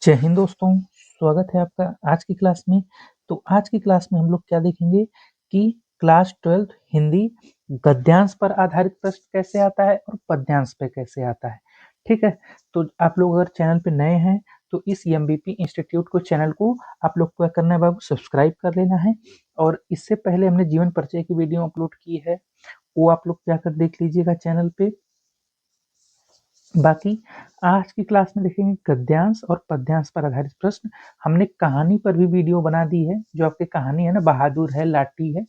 जय हिंद दोस्तों, स्वागत है आपका आज की क्लास में। तो आज की क्लास में हम लोग क्या देखेंगे कि क्लास 12 हिंदी गद्यांश पर आधारित प्रश्न कैसे आता है और पद्यांश पे कैसे आता है। ठीक है, तो आप लोग अगर चैनल पे नए हैं तो इस एमबीपी इंस्टीट्यूट को चैनल को आप लोग को क्या करना है बाबू, सब्सक्राइब कर लेना है। और इससे पहले हमने जीवन परिचय की वीडियो अपलोड की है, वो आप लोग जाकर देख लीजिएगा चैनल पे। बाकी आज की क्लास में देखेंगे गद्यांश और पद्यांश पर आधारित प्रश्न। हमने कहानी पर भी वीडियो बना दी है, जो आपकी कहानी है ना, बहादुर है लाठी है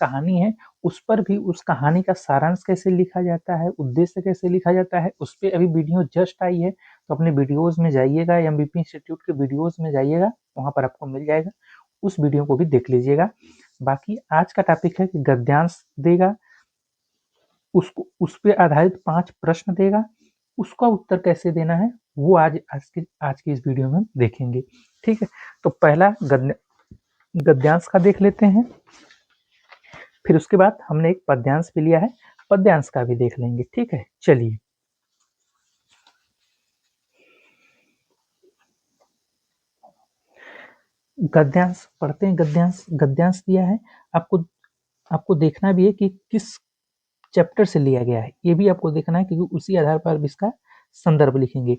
कहानी है, उस पर भी उस कहानी का सारांश कैसे लिखा जाता है, उद्देश्य कैसे लिखा जाता है, उस पर अभी वीडियो जस्ट आई है। तो अपने वीडियोज में जाइएगा, एमबीपी इंस्टीट्यूट के वीडियोज में जाइएगा, वहां पर आपको मिल जाएगा, उस वीडियो को भी देख लीजिएगा। बाकी आज का टॉपिक है कि गद्यांश देगा, उसको उस पे आधारित 5 प्रश्न देगा, उसका उत्तर कैसे देना है वो आज की इस वीडियो में हम देखेंगे। ठीक है, तो पहला गद्यांश का देख लेते हैं, फिर उसके बाद हमने एक पद्यांश भी लिया है, पद्यांश का भी देख लेंगे। ठीक है, चलिए गद्यांश पढ़ते हैं। गद्यांश गद्यांश दिया है आपको, आपको देखना भी है कि किस चैप्टर से लिया गया है, ये भी आपको देखना है, क्योंकि उसी आधार पर इसका संदर्भ लिखेंगे।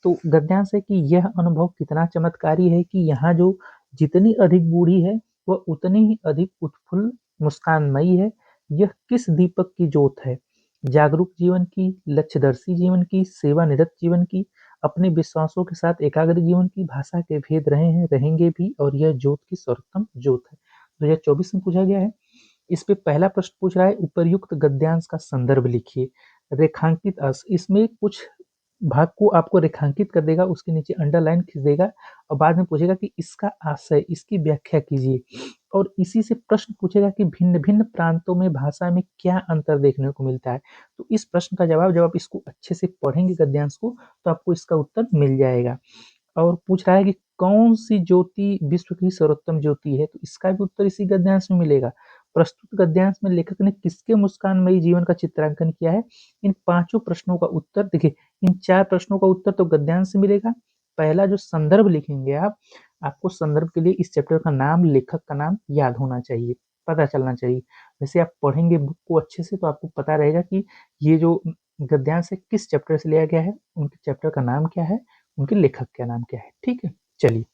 तो गद्यांश है कि यह अनुभव कितना चमत्कारी है कि यहाँ जो जितनी अधिक बूढ़ी है वह उतनी ही अधिक उत्फुल्ल मुस्कानमयी है। यह किस दीपक की ज्योत है, जागरूक जीवन की, लक्ष्यदर्शी जीवन की, सेवानिरत जीवन की, अपने विश्वासों के साथ एकाग्र जीवन की, भाषा के भेद रहे हैं रहेंगे भी, और यह ज्योत की सर्वोत्तम ज्योत है। 2024 में पूछा गया है। इस पे पहला प्रश्न पूछ रहा है, उपर्युक्त गद्यांश का संदर्भ लिखिए। रेखांकित अंश, इसमें कुछ भाग को आपको रेखांकित कर देगा, उसके नीचे अंडरलाइन खींच देगा और बाद में पूछेगा कि इसका आशय, इसकी व्याख्या कीजिए। और इसी से प्रश्न पूछेगा कि भिन्न भिन्न प्रांतों में भाषा में क्या अंतर देखने को मिलता है। तो इस प्रश्न का जवाब, जब आप इसको अच्छे से पढ़ेंगे गद्यांश को, तो आपको इसका उत्तर मिल जाएगा। और पूछ रहा है कि कौन सी ज्योति विश्व की सर्वोत्तम ज्योति है, तो इसका भी उत्तर इसी गद्यांश में मिलेगा। प्रस्तुत गद्यांश में लेखक ने किसके मुस्कानमयी जीवन का चित्रांकन किया है। इन पांचों प्रश्नों का उत्तर देखिए, इन 4 प्रश्नों का उत्तर तो गद्यांश से मिलेगा। पहला जो संदर्भ लिखेंगे आप, आपको संदर्भ के लिए इस चैप्टर का नाम, लेखक का नाम याद होना चाहिए, पता चलना चाहिए। वैसे आप पढ़ेंगे बुक को अच्छे से तो आपको पता रहेगा कि ये जो गद्यांश है किस चैप्टर से लिया गया है, उनके चैप्टर का नाम क्या है, उनके लेखक का नाम क्या है। ठीक है, चलिए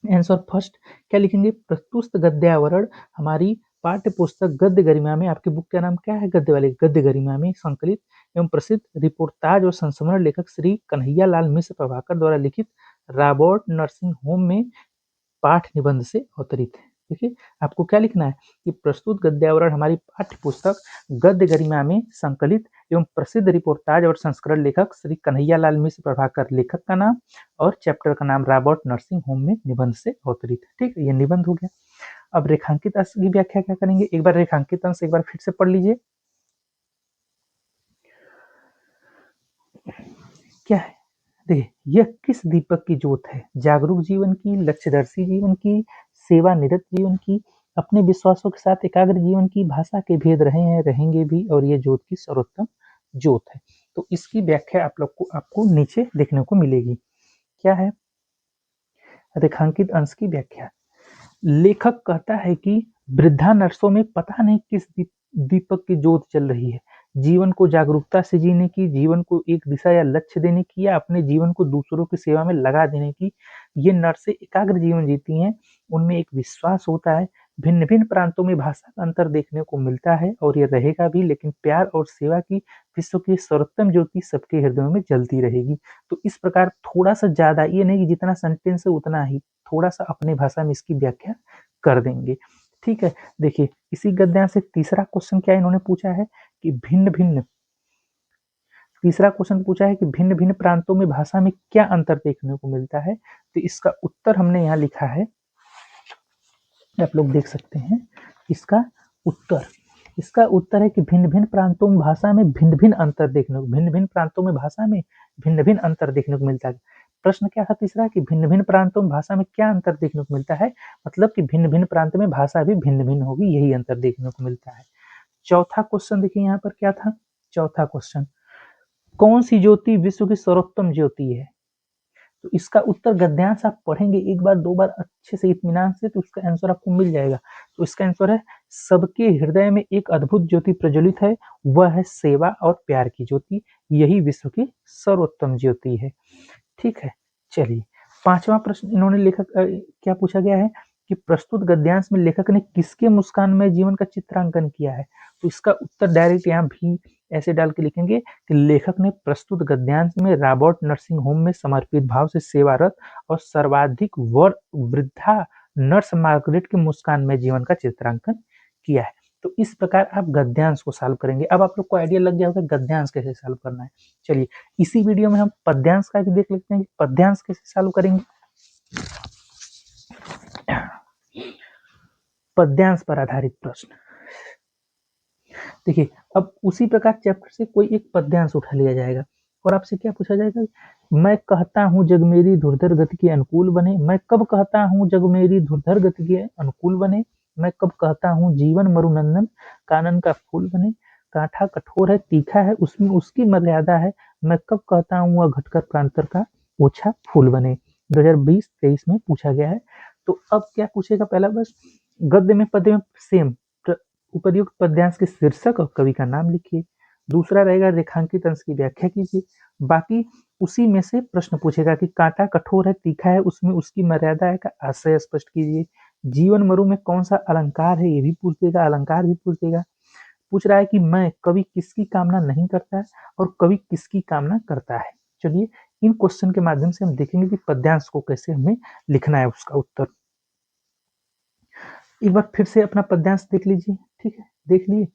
आंसर फर्स्ट क्या लिखेंगे, प्रस्तुत गद्यावरण हमारी पाठ्य पुस्तक गद्य गरिमा में, आपकी बुक का नाम क्या है, गद्य वाले गद्य गरिमा में संकलित एवं प्रसिद्ध रिपोर्टाज और संस्मरण लेखक श्री कन्हैया लाल मिश्र प्रभाकर द्वारा लिखित रॉबर्ट नर्सिंग होम में पाठ निबंध से अवतरित है। देखिए आपको क्या लिखना है कि प्रस्तुत गद्यावरण हमारी पाठ्य पुस्तक गद्य गरिमा में संकलित एवं प्रसिद्ध रिपोर्टाज और संस्करण लेखक श्री कन्हैया लाल मिश्र प्रभाकर लेखक का नाम, और चैप्टर का नाम रॉबर्ट नर्सिंग होम में निबंध से अवतरित है। ठीक है, ये निबंध हो गया। अब रेखांकित अंश की व्याख्या क्या करेंगे, एक बार रेखांकित अंश एक बार फिर से पढ़ लीजिए। क्या है, देखिए यह किस दीपक की ज्योत है, जागरूक जीवन की, लक्ष्यदर्शी जीवन की, सेवानिरत जीवन की, अपने विश्वासों के साथ एकाग्र जीवन की, भाषा के भेद रहे हैं रहेंगे भी, और ये ज्योत की सर्वोत्तम ज्योत है। तो इसकी व्याख्या आप लोग को आपको नीचे देखने को मिलेगी। क्या है, रेखांकित अंश की व्याख्या। लेखक कहता है कि वृद्धा नर्सों में पता नहीं किस दीपक की ज्योत चल रही है, जीवन को जागरूकता से जीने की, जीवन को एक दिशा या लक्ष्य देने की, या अपने जीवन को दूसरों की सेवा में लगा देने की। ये नर्सें एकाग्र जीवन जीती हैं, उनमें एक विश्वास होता है। भिन्न भिन्न प्रांतों में भाषा का अंतर देखने को मिलता है और ये रहेगा भी, लेकिन प्यार और सेवा की विश्व की सर्वोत्तम ज्योति सबके हृदयों में जलती रहेगी। तो इस प्रकार थोड़ा सा ज्यादा, ये नहीं कि जितना सेंटेंस है उतना ही, थोड़ा सा अपनी भाषा में इसकी व्याख्या कर देंगे। ठीक है, देखिए इसी गद्यांश से तीसरा क्वेश्चन क्या इन्होंने पूछा है कि भिन्न भिन्न, तीसरा क्वेश्चन पूछा है कि भिन्न भिन्न प्रांतों में भाषा में क्या अंतर देखने को मिलता है। तो इसका उत्तर हमने यहाँ लिखा है, आप लोग देख सकते हैं इसका उत्तर। इसका उत्तर है कि भिन्न भिन्न प्रांतों में भाषा में भिन्न भिन्न अंतर देखने को, भिन्न भिन्न प्रांतों में भाषा में भिन्न भिन्न अंतर देखने को मिलता है। प्रश्न क्या था तीसरा, कि भिन्न भिन्न प्रांतों में भाषा में क्या अंतर देखने को मिलता है, मतलब कि भिन्न भिन्न प्रांत में भाषा भी भिन्न भिन्न होगी, यही अंतर देखने को मिलता है। चौथा क्वेश्चन देखिए यहाँ पर क्या था, चौथा क्वेश्चन, कौन सी ज्योति विश्व की सर्वोत्तम ज्योति है। तो इसका उत्तर गद्यांश आप पढ़ेंगे एक बार दो बार अच्छे से इत्मीनान से, तो उसका आंसर आपको मिल जाएगा। तो इसका आंसर है, सबके हृदय में एक अद्भुत ज्योति प्रज्वलित है, वह है सेवा और प्यार की ज्योति, यही विश्व की सर्वोत्तम ज्योति है। ठीक है, चलिए पांचवा प्रश्न इन्होंने लेखक क्या पूछा गया है कि प्रस्तुत गद्यांश में लेखक ने किसके मुस्कानमय जीवन का चित्रांकन किया है। तो इसका उत्तर डायरेक्ट यहाँ भी ऐसे डाल के लिखेंगे कि लेखक ने प्रस्तुत गद्यांश में रॉबर्ट नर्सिंग होम में समर्पित भाव से सेवारत और सर्वाधिक वृद्धा नर्स मार्गरेट के मुस्कानमय जीवन का चित्रांकन किया है। तो इस प्रकार आप गद्यांश को सॉल्व करेंगे। अब आप लोग को आइडिया लग गया होगा गद्यांश कैसे सॉल्व करना है। चलिए इसी वीडियो में हम पद्यांश का भी देख लेते हैं कि पद्यांश कैसे सॉल्व करेंगे। पद्यांश पर आधारित प्रश्न देखिए, अब उसी प्रकार चैप्टर से कोई एक पद्यांश उठा लिया जाएगा और आपसे क्या पूछा जाएगा, मैं कहता हूं जग मेरी धुरधर गति के अनुकूल बने, मैं कब कहता हूं जग मेरी धुरधर गति के अनुकूल बने, मैं कब कहता हूं जीवन मरुनंदन कानन का फूल बने, कांटा कठोर है तीखा है उसमें उसकी मर्यादा है, मैं कब कहता हूं वह घटकर प्रांतर का ओछा फूल बने। 2020-23 में पूछा गया है। तो अब क्या पूछेगा, पहला बस गद्य में पद्य में सेम उपर्युक्त पद्यांश के शीर्षक और कवि का नाम लिखिए। दूसरा रहेगा रेखांकित अंश की व्याख्या कीजिए। बाकी उसी में से प्रश्न पूछेगा कि कांटा कठोर है तीखा है उसमें उसकी मर्यादा है का आशय स्पष्ट कीजिए। जीवन मरु में कौन सा अलंकार है ये भी पूछ देगा, अलंकार भी पूछ देगा। पूछ रहा है कि मैं कवि किसकी कामना नहीं करता है और कवि किसकी कामना करता है। चलिए इन क्वेश्चन के माध्यम से हम देखेंगे कि पद्यांश को कैसे हमें लिखना है, उसका उत्तर। एक बार फिर से अपना पद्यांश देख लीजिए। ठीक है, देख लिए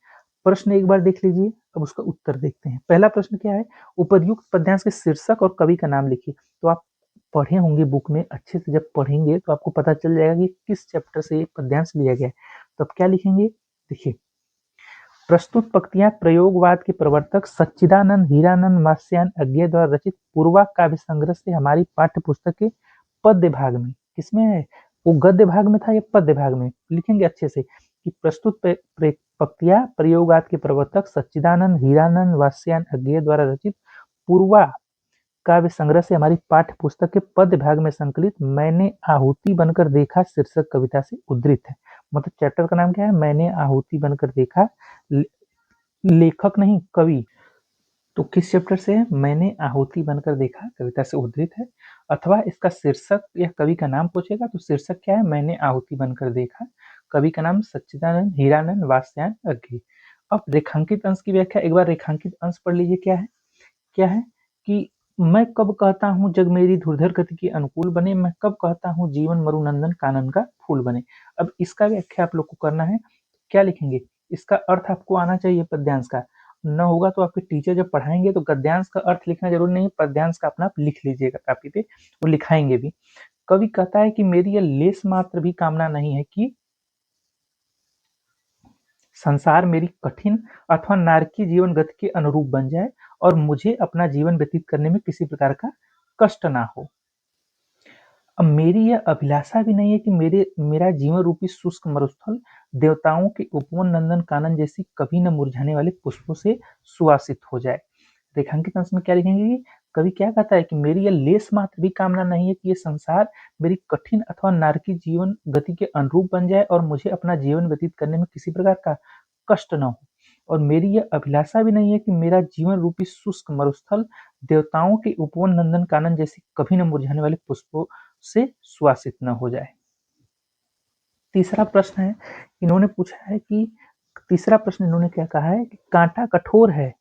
प्रश्न एक बार देख लीजिए, अब उसका उत्तर देखते हैं। पहला प्रश्न क्या है, उपर्युक्त पद्यांश के शीर्षक और कवि का नाम लिखिए। तो आप पढ़े होंगे बुक में, अच्छे से जब पढ़ेंगे तो आपको पता चल जाएगा कि किस चैप्टर से ये पद्यांश लिया गया है। तो अब क्या लिखेंगे, देखिए प्रस्तुत पंक्तियां प्रयोगवाद के प्रवर्तक सच्चिदानंद हीरानंद मास्यान अज्ञे द्वारा रचित पूर्वा काव्य संग्रह से हमारी पाठ्य पुस्तक के पद्य भाग में, किसमें है वो गद्य भाग में था, ये पद्य भाग में लिखेंगे अच्छे से कि प्रस्तुत पंक्तियां प्रयोगवाद के प्रवर्तक सच्चिदानंद हीरानंद वास्यायन अज्ञेय द्वारा रचित पूर्वा काव्य संग्रह से हमारी पाठ्य पुस्तक के पद्य भाग में संकलित मैंने आहुति बनकर देखा शीर्षक कविता से उद्धृत है। मतलब चैप्टर का नाम क्या है, मैंने आहुति बनकर देखा, लेखक नहीं कवि। तो किस चैप्टर से है, मैंने आहुति बनकर देखा कविता से उद्धृत है। अथवा इसका शीर्षक या कवि का नाम पूछेगा तो शीर्षक क्या है, मैंने आहुति बनकर देखा, कवि का नाम सच्चिदानंद हीरानंद वात्स्यायन अज्ञेय। अब रेखांकित अंश की व्याख्या एक बार रेखांकित अंश पढ़ लीजिए। क्या है कि मैं कब कहता हूँ जग मेरी धुरधर गति के अनुकूल बने, मैं कब कहता हूँ जीवन मरुनंदन कानन का फूल बने। अब इसका व्याख्या आप लोग को करना है, क्या लिखेंगे, इसका अर्थ आपको आना चाहिए पद्यांश का, न होगा तो आपके टीचर जब पढ़ाएंगे तो गद्यांश का अर्थ लिखना जरूरी नहीं, पद्यांश का अपना आप लिख लीजिएगा कापी पे, वो लिखाएंगे भी। कवि कहता है कि मेरी यह लेस मात्र भी कामना नहीं है कि संसार मेरी कठिन अथवा नारकीय जीवन गति के अनुरूप बन जाए और मुझे अपना जीवन व्यतीत करने में किसी प्रकार का कष्ट ना हो। अब मेरी यह अभिलाषा भी नहीं है कि मेरा जीवन रूपी शुष्क मरुस्थल देवताओं के उपवन नंदन कानन जैसी कभी न मुरझाने वाले पुष्पों से सुवासित हो जाए। रेखांकित अंश में क्या लिखेंगे कि कवि क्या कहता है कि मेरी यह लेस मात्र भी कामना नहीं है कि ये संसार मेरी कठिन अथवा नारकीय जीवन गति के अनुरूप बन जाए और मुझे अपना जीवन व्यतीत करने में किसी प्रकार का कष्ट न हो। और मेरी यह अभिलाषा भी नहीं है कि मेरा जीवन रूपी शुष्क मरुस्थल देवताओं के उपवन नंदन कानन जैसी कभी न मुरझाने वाले पुष्पों से सुवासित न हो जाए। तीसरा प्रश्न है, इन्होंने पूछा है कि तीसरा प्रश्न इन्होंने क्या कहा है कि कांटा कठोर है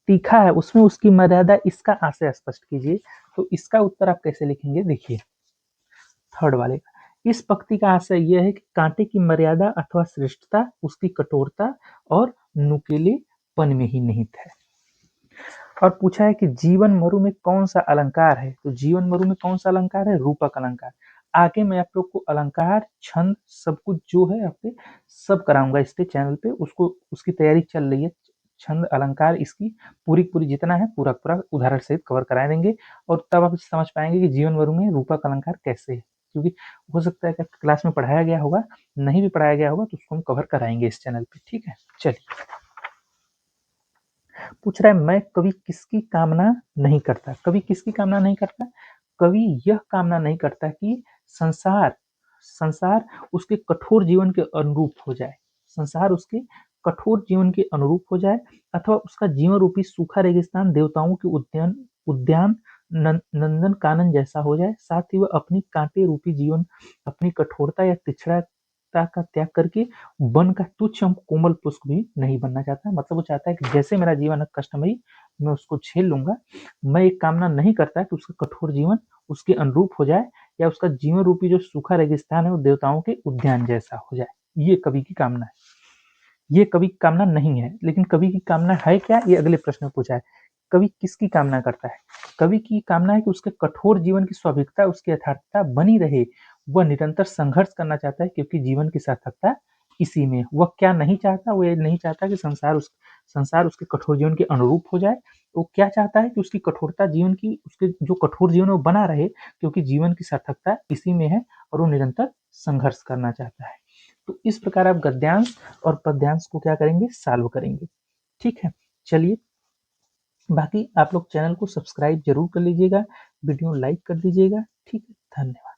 तीखा है उसमें उसकी मर्यादा, इसका आशय स्पष्ट कीजिए। तो इसका उत्तर आप कैसे लिखेंगे, देखिए थर्ड वाले का, इस पंक्ति का आशय यह है कि कांटे की मर्यादा अथवा श्रेष्ठता उसकी कठोरता और नुकीलेपन में ही निहित है। और पूछा है कि जीवन मरु में कौन सा अलंकार है, तो जीवन मरु में कौन सा अलंकार है, रूपक अलंकार। आगे मैं आप लोग को अलंकार छंद सब कुछ जो है आपके सब कराऊंगा इसके चैनल पे, उसको उसकी तैयारी चल रही है। छंद अलंकार इसकी पूरी जितना है पूरा उदाहरण सहित कवर करा देंगे और तब आप समझ पाएंगे कि जीवन मरु में रूपक अलंकार कैसे है। क्योंकि हो सकता है कि क्लास में पढ़ाया गया होगा, नहीं भी पढ़ाया गया होगा तो उसको हम कवर कराएंगे इस चैनल पे। ठीक है, चलिए पूछ रहा है मैं कभी किसकी कामना नहीं करता, कभी किसकी कामना नहीं करता, कवि यह कामना नहीं करता कि संसार संसार उसके कठोर जीवन के अनुरूप हो जाए, संसार उसके कठोर जीवन के अनुरूप हो जाए, अथवा उसका जीवन रूपी सूखा रेगिस्तान देवताओं के उद्यान उद्यान नंदन कानन जैसा हो जाए। साथ ही वह अपनी कांटे रूपी जीवन, अपनी कठोरता या तिछड़ता का त्याग करके वन का तुच्छ एवं कोमल पुष्प भी नहीं बनना चाहता। मतलब वो चाहता है कि जैसे मेरा जीवन कष्टमयी, मैं उसको झेल लूंगा। मैं एक कामना नहीं करता कि उसका कठोर जीवन उसके अनुरूप हो जाए, या उसका जीवन रूपी जो सूखा रेगिस्तान है वो देवताओं के उद्यान जैसा हो जाए। ये कवि की कामना है, ये कवि की कामना नहीं है। लेकिन कवि की कामना है क्या, ये अगले प्रश्न में पूछा है। कवि किसकी कामना करता है? कवि की कामना है कि उसके कठोर जीवन की स्वाभाविकता, उसकी यथार्थता बनी रहे। वह निरंतर संघर्ष करना चाहता है, क्योंकि जीवन की सार्थकता इसी में। वह क्या नहीं चाहता? वो ये नहीं चाहता कि संसार उसके कठोर जीवन के अनुरूप हो जाए। वो क्या चाहता है कि उसकी कठोरता जीवन की, उसके जो कठोर जीवन है वो बना रहे, क्योंकि जीवन की सार्थकता इसी में है, और वो निरंतर संघर्ष करना चाहता है। तो इस प्रकार आप गद्यांश और पद्यांश को क्या करेंगे, सॉल्व करेंगे। ठीक है, चलिए, बाकी आप लोग चैनल को सब्सक्राइब जरूर कर लीजिएगा, वीडियो लाइक कर दीजिएगा। ठीक है, धन्यवाद।